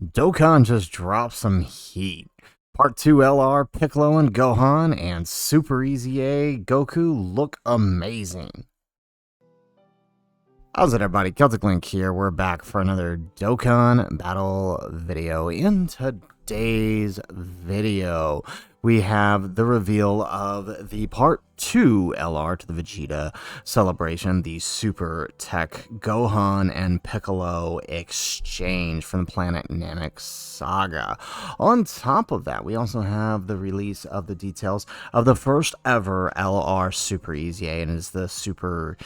Dokkan just dropped some heat. Part 2 LR, Piccolo and Gohan, and Super EZA Goku look amazing. How's it, everybody? Celtic Link here. We're back for another Dokkan battle video. In today's video, we have the reveal of the Part 2 LR to the Vegeta celebration, the Super Tech Gohan and Piccolo exchange from the planet Namek Saga. On top of that, we also have the release of the details of the first ever LR Super EZA, and it's the Super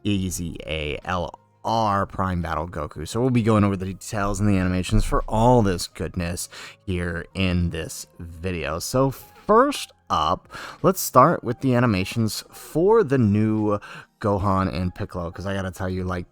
EZA LR Prime Battle Goku. So we'll be going over the details and the animations for all this goodness here in this video. So first up, let's start with the animations for the new Gohan and Piccolo, because I gotta tell you, like,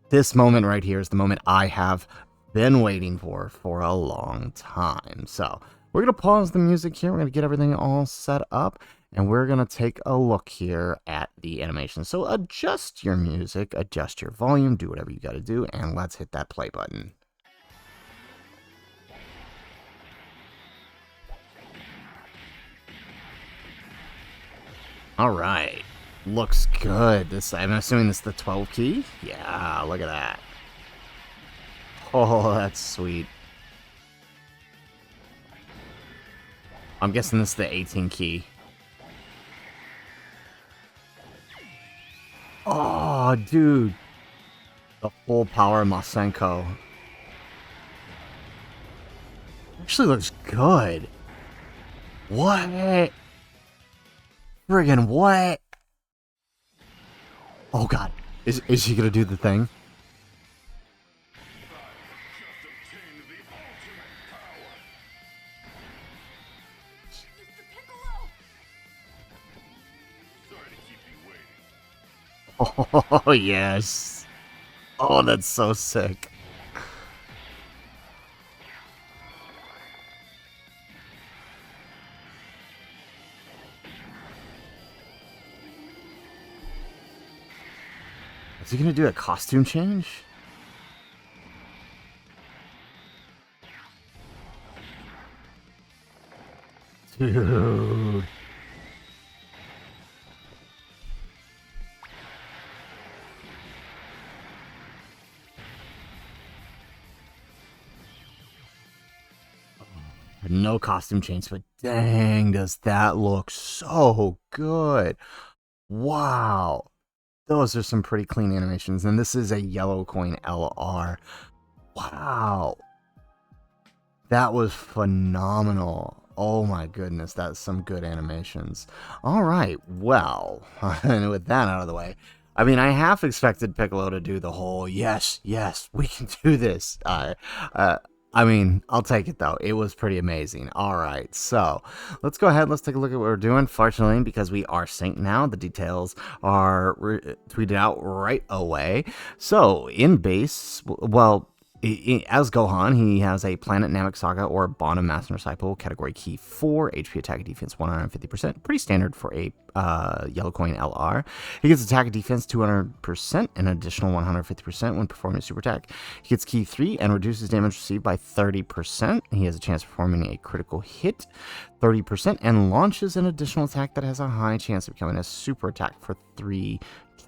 this moment right here is the moment I have been waiting for a long time. So we're gonna pause the music here. We're gonna get everything all set up, and we're going to take a look here at the animation. So adjust your music, adjust your volume, do whatever you got to do, and let's hit that play button. All right. Looks good. I'm assuming this is the 12 key? Yeah, look at that. Oh, that's sweet. I'm guessing this is the 18 key. Oh, dude. The full power Masenko. Actually looks good. What? Friggin' what? Oh, God. Is he gonna do the thing? Oh, yes. Oh, that's so sick. Is he gonna do a costume change? Dude. No costume change, but dang, does that look so good. Wow. Those are some pretty clean animations, and this is a yellow coin LR. Wow. That was phenomenal. Oh my goodness, that's some good animations. All right, well, and with that out of the way, I mean, I half expected Piccolo to do the whole, yes, we can do this. I mean, I'll take it, though. It was pretty amazing. All right, so let's go ahead. Let's take a look at what we're doing. Fortunately, because we are synced now, the details are tweeted out right away. So in base, well, as Gohan, he has a Planet Namek Saga or Bond of Master Disciple, category key 4, HP attack and defense 150%. Pretty standard for a yellow coin LR. He gets attack and defense 200% and an additional 150% when performing a super attack. He gets key 3 and reduces damage received by 30%. He has a chance of performing a critical hit 30% and launches an additional attack that has a high chance of becoming a super attack for 3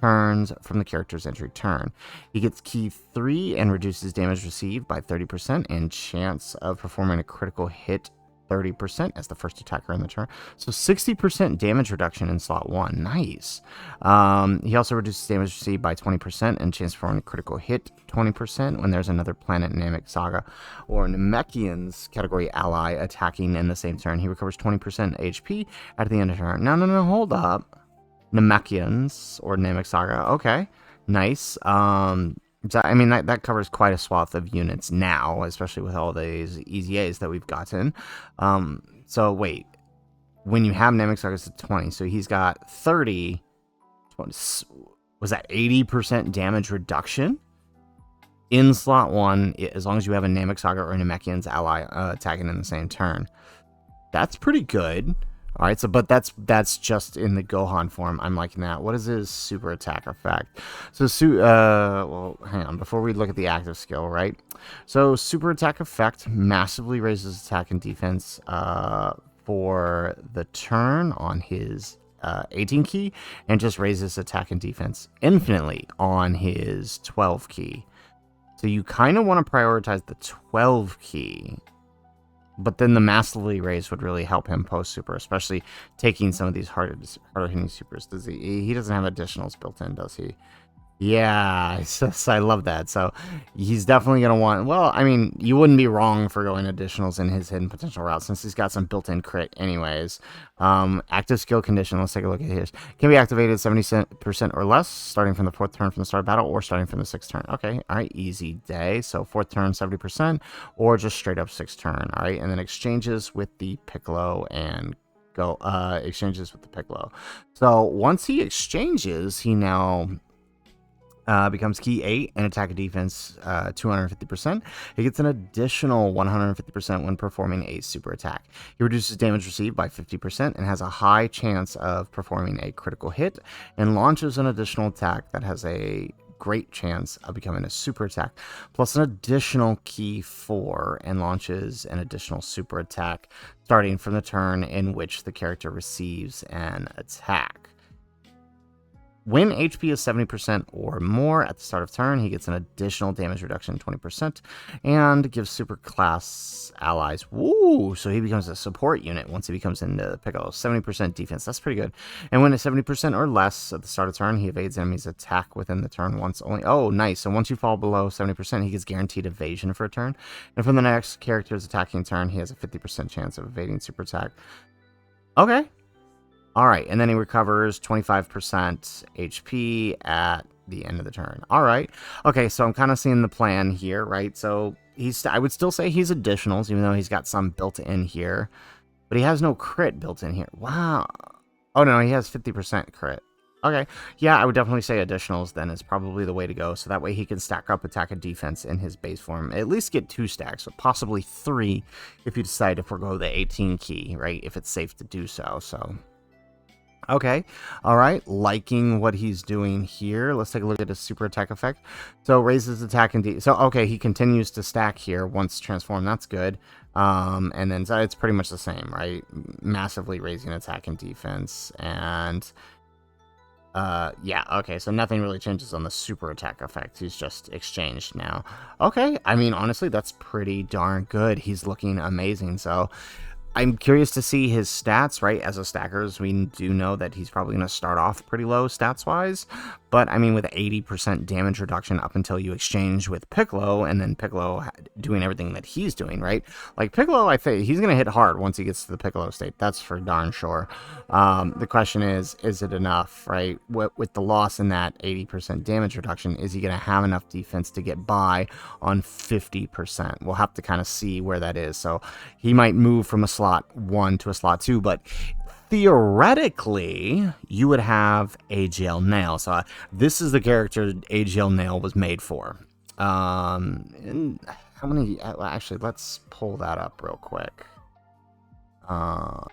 turns from the character's entry turn. He gets key 3 and reduces damage received by 30% and chance of performing a critical hit 30% as the first attacker in the turn. So 60% damage reduction in slot 1. Nice. He also reduces damage received by 20% and chance of performing a critical hit 20% when there's another Planet Namek Saga or Namekian's category ally attacking in the same turn. He recovers 20% HP at the end of the turn. No, hold up. Namekians or Namek Saga. Okay, nice. I mean, that covers quite a swath of units now, especially with all these EZAs that we've gotten. So wait, when you have Namek Saga, it's 20, so he's got 30. 20, was that 80% damage reduction in slot 1 as long as you have a Namek Saga or a Namekian's ally attacking in the same turn? That's pretty good. All right, so but that's just in the Gohan form. I'm liking that. What is his super attack effect? So well, hang on. Before we look at the active skill, right? So super attack effect massively raises attack and defense for the turn on his 18 key, and just raises attack and defense infinitely on his 12 key. So you kind of want to prioritize the 12 key. But then the massively raise would really help him post super, especially taking some of these harder hitting supers. Does he doesn't have additionals built in, does he? Yeah, I love that. So he's definitely going to want... Well, I mean, you wouldn't be wrong for going additionals in his hidden potential route, since he's got some built-in crit anyways. Active skill condition, let's take a look at his. Can be activated 70% or less, starting from the 4th turn from the start of battle, or starting from the 6th turn. Okay, all right, easy day. So 4th turn, 70%, or just straight up 6th turn. All right, and then exchanges with the Piccolo and exchanges with the Piccolo. So once he exchanges, he now... becomes key 8 and attack and defense 250%. He gets an additional 150% when performing a super attack. He reduces damage received by 50% and has a high chance of performing a critical hit, and launches an additional attack that has a great chance of becoming a super attack, plus an additional key 4, and launches an additional super attack starting from the turn in which the character receives an attack. When HP is 70% or more at the start of turn, he gets an additional damage reduction 20% and gives super class allies. Woo! So he becomes a support unit once he becomes into Piccolo. 70% defense. That's pretty good. And when it's 70% or less at the start of turn, he evades enemies' attack within the turn once only. Oh, nice. So once you fall below 70%, he gets guaranteed evasion for a turn. And from the next character's attacking turn, he has a 50% chance of evading super attack. Okay. All right, and then he recovers 25% HP at the end of the turn. All right. Okay, so I'm kind of seeing the plan here, right? So I would still say he's additionals, even though he's got some built in here. But he has no crit built in here. Wow. Oh, no, he has 50% crit. Okay. Yeah, I would definitely say additionals then is probably the way to go. So that way he can stack up attack and defense in his base form. At least get 2 stacks, or possibly 3 if you decide to forgo the 18 key, right? If it's safe to do so, so... Okay, all right, liking what he's doing here. Let's take a look at his super attack effect. So raises attack and so okay, he continues to stack here once transformed. That's good. And then so it's pretty much the same, right? Massively raising attack and defense, and yeah, okay, so nothing really changes on the super attack effect. He's just exchanged now. Okay, I mean, honestly, that's pretty darn good. He's looking amazing. So I'm curious to see his stats, right? As a stackers, we do know that he's probably going to start off pretty low stats-wise. But, I mean, with 80% damage reduction up until you exchange with Piccolo, and then Piccolo doing everything that he's doing, right? Like, Piccolo, I think, he's going to hit hard once he gets to the Piccolo state. That's for darn sure. The question is it enough, right? With the loss in that 80% damage reduction, is he going to have enough defense to get by on 50%? We'll have to kind of see where that is. So, he might move from a slot 1 to a slot 2, but theoretically, you would have AGL Nail. So this is the character AGL Nail was made for. And how many? Actually, let's pull that up real quick. All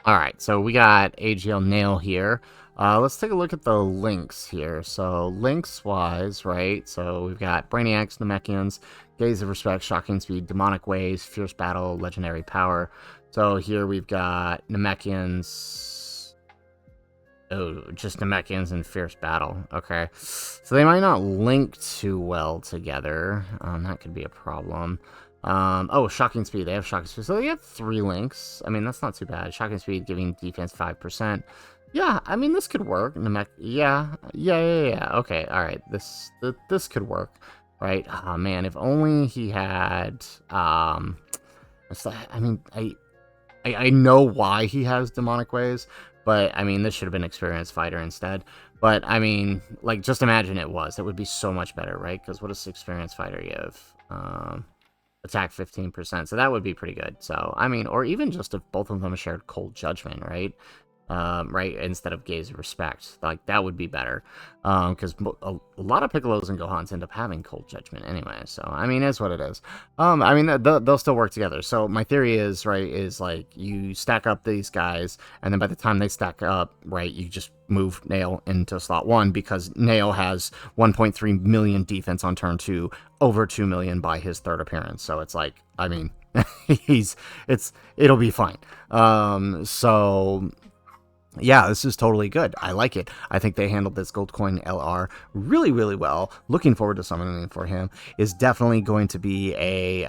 right, so we got AGL Nail here. Let's take a look at the links here. So links-wise, right? So we've got Brainiacs, Namekians, Gaze of Respect, Shocking Speed, Demonic Waves, Fierce Battle, Legendary Power. So here we've got Namekians. Oh, just Namekians and Fierce Battle. Okay. So they might not link too well together. That could be a problem. Oh, Shocking Speed. They have Shocking Speed. So they have 3 links. I mean, that's not too bad. Shocking Speed giving defense 5%. Yeah, I mean, this could work. Yeah. Okay, all right. This could work, right? Oh, man, if only he had... I mean, I know why he has Demonic Waves, but, I mean, this should have been Experienced Fighter instead. But, I mean, like, just imagine it was. It would be so much better, right? Because what does Experienced Fighter give? Attack 15%, so that would be pretty good. So, I mean, or even just if both of them shared Cold Judgment, right? right, instead of gaze of respect. Like, that would be better, because a lot of Piccolos and Gohans end up having cold judgment anyway, so, I mean, it's what it is. I mean, they'll still work together. So my theory is, right, is like you stack up these guys, and then by the time they stack up, right, you just move Nail into slot 1, because Nail has 1.3 million defense on turn 2, over 2 million by his third appearance. So it's like, I mean, it'll be fine. So yeah, this is totally good. I like it. I think they handled this gold coin LR really, really well. Looking forward to summoning for him. Is definitely going to be a,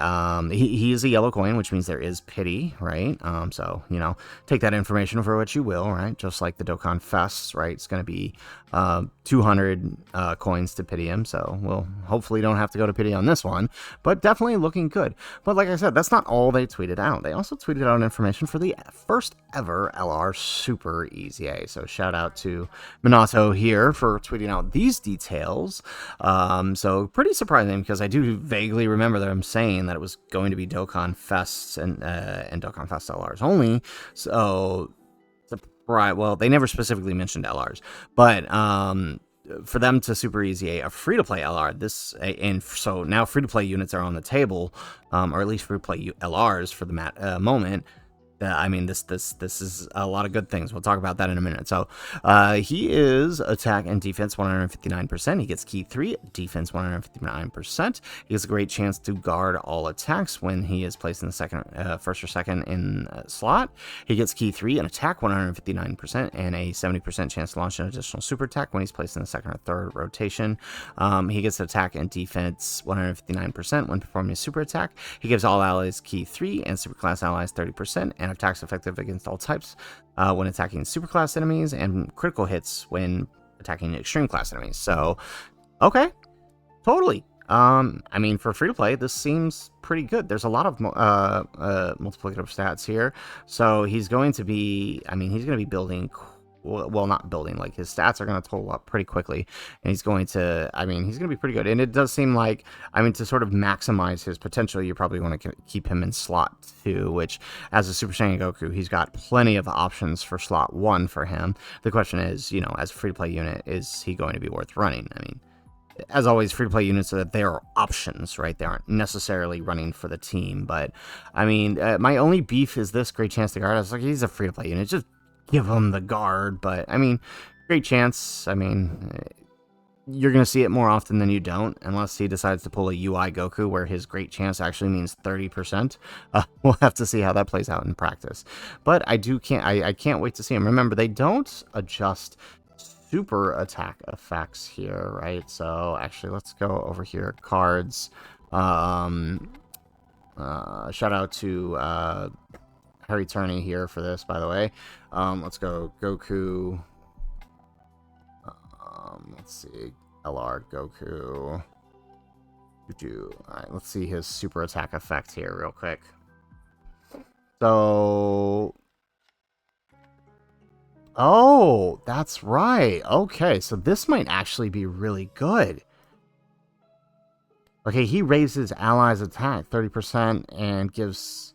he is a yellow coin, which means there is pity, right? So, you know, take that information for what you will, right? Just like the Dokkan Fests, right? It's going to be 200 coins to pity him, so we'll hopefully don't have to go to pity on this one, but definitely looking good. But like I said, that's not all they tweeted out. They also tweeted out information for the first ever LR Super EZA, so shout out to Minato here for tweeting out these details. So pretty surprising, because I do vaguely remember them saying that it was going to be Dokkan Fests and Dokkan Fest LRs only, so right, well, they never specifically mentioned LRs, but for them to Super EZA a free-to-play LR, this, and so now free-to-play units are on the table, or at least free-to-play LRs for the moment. I mean, this is a lot of good things. We'll talk about that in a minute. So, he is attack and defense 159%. He gets key 3, defense 159%. He has a great chance to guard all attacks when he is placed in the first or second in slot. He gets key 3 and attack 159%, and a 70% chance to launch an additional super attack when he's placed in the second or third rotation. He gets attack and defense 159% when performing a super attack. He gives all allies key 3 and superclass allies 30%, and attacks effective against all types when attacking superclass enemies, and critical hits when attacking extreme class enemies. So, okay, totally. I mean, for free to play, this seems pretty good. There's a lot of multiplicative stats here, so he's going to be, I mean, he's going to be building. Well, not building, like his stats are going to total up pretty quickly, and he's going to, I mean, he's going to be pretty good. And it does seem like, I mean, to sort of maximize his potential, you probably want to keep him in slot 2, which, as a Super Saiyan Goku, he's got plenty of options for slot 1 for him. The question is, you know, as a free-to-play unit, is he going to be worth running? I mean, as always, free-to-play units, they are options, right? They aren't necessarily running for the team, but, I mean, my only beef is this great chance to guard. I was like, he's a free-to-play unit, just give him the guard. But I mean, great chance. I mean, you're going to see it more often than you don't, unless he decides to pull a UI Goku where his great chance actually means 30%. We'll have to see how that plays out in practice. But I can't wait to see him. Remember, they don't adjust super attack effects here, right? So actually, let's go over here. Cards. Shout out to Harry Turney here for this, by the way. Let's go Goku. Let's see, LR Goku. Alright, let's see his super attack effect here real quick. So, oh, that's right. Okay, so this might actually be really good. Okay, he raises allies' attack 30% and gives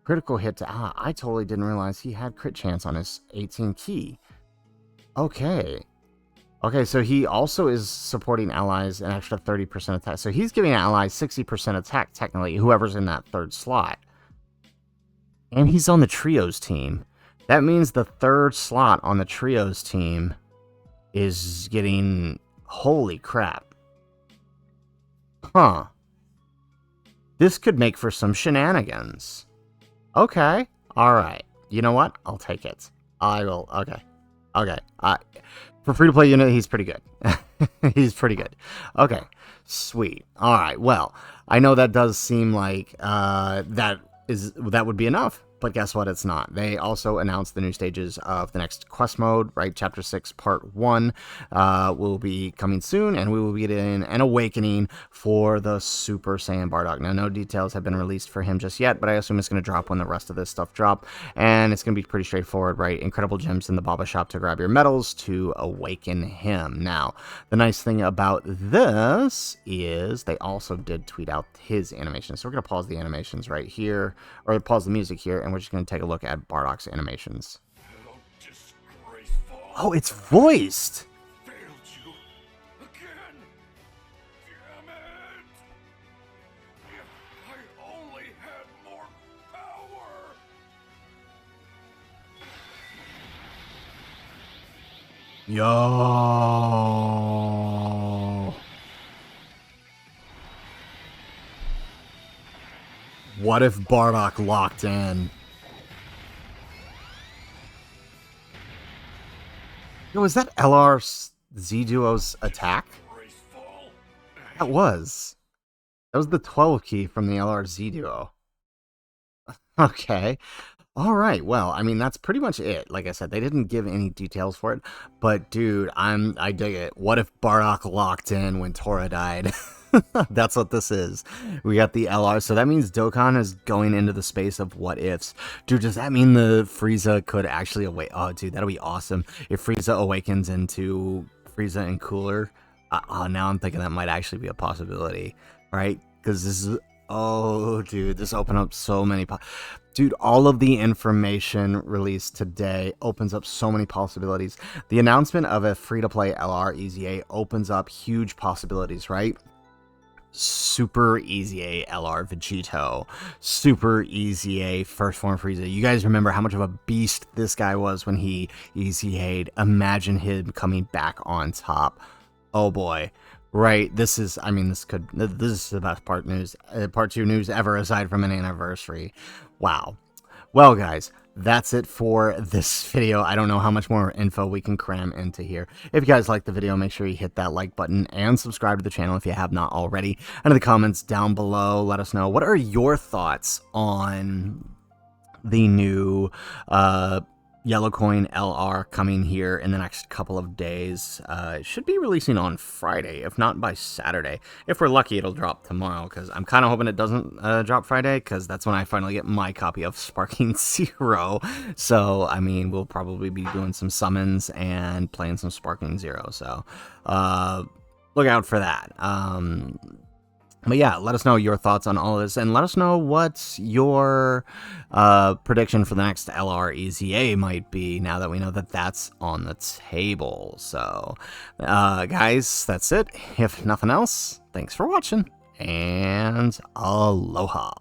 critical hit to ally. I totally didn't realize he had crit chance on his 18 key. Okay. Okay, so he also is supporting allies an extra 30% attack. So he's giving allies 60% attack, technically, whoever's in that third slot. And he's on the trios team. That means the third slot on the trios team is getting... Holy crap. Huh. This could make for some shenanigans. Okay. Alright. You know what? I'll take it. I will. Okay. Okay. For free-to-play unit, he's pretty good. He's pretty good. Okay. Sweet. Alright. Well, I know that does seem like that would be enough. But guess what? It's not. They also announced the new stages of the next quest mode, right? Chapter 6, Part 1 will be coming soon, and we will be getting an awakening for the Super Saiyan Bardock. Now, no details have been released for him just yet, but I assume it's going to drop when the rest of this stuff drop, and it's going to be pretty straightforward, right? Incredible gems in the Baba shop to grab your medals to awaken him. Now, the nice thing about this is they also did tweet out his animation. So we're going to pause the animations right here, or pause the music here, and we're just going to take a look at Bardock's animations. Oh, it's voiced. Failed you again. Damn it! If I only had more power. Yo. What if Bardock locked in? Yo, was that LR Z Duo's attack? Graceful. That was. That was the 12 key from the LR Z Duo. Okay. All right. Well, I mean, that's pretty much it. Like I said, they didn't give any details for it, but dude, I dig it. What if Bardock locked in when Tora died? That's what this is. We got the LR, so that means Dokkan is going into the space of what ifs. Dude, does that mean the Frieza could actually awake? Oh, dude, that'll be awesome if Frieza awakens into Frieza and Cooler. Now I'm thinking that might actually be a possibility, right? Because this is, oh, dude, this opened up so many. Dude, all of the information released today opens up so many possibilities. The announcement of a free-to-play LR EZA opens up huge possibilities, right? Super EZA LR Vegito, Super EZA First Form Frieza. You guys remember how much of a beast this guy was when he EZA'd. Imagine him coming back on top. Oh boy. Right, this is, I mean, this is the best part 2 news ever, aside from an anniversary. Wow. Well, guys, that's it for this video. I don't know how much more info we can cram into here. If you guys liked the video, make sure you hit that like button and subscribe to the channel if you have not already. And in the comments down below, let us know, what are your thoughts on the new Yellow Coin LR coming here in the next couple of days? It should be releasing on Friday, if not by Saturday. If we're lucky, it'll drop tomorrow, because I'm kind of hoping it doesn't drop Friday, because that's when I finally get my copy of Sparking Zero. So, I mean, we'll probably be doing some summons and playing some Sparking Zero, so look out for that. But yeah, let us know your thoughts on all of this, and let us know what your prediction for the next LR EZA might be, now that we know that that's on the table. So, guys, that's it. If nothing else, thanks for watching, and aloha.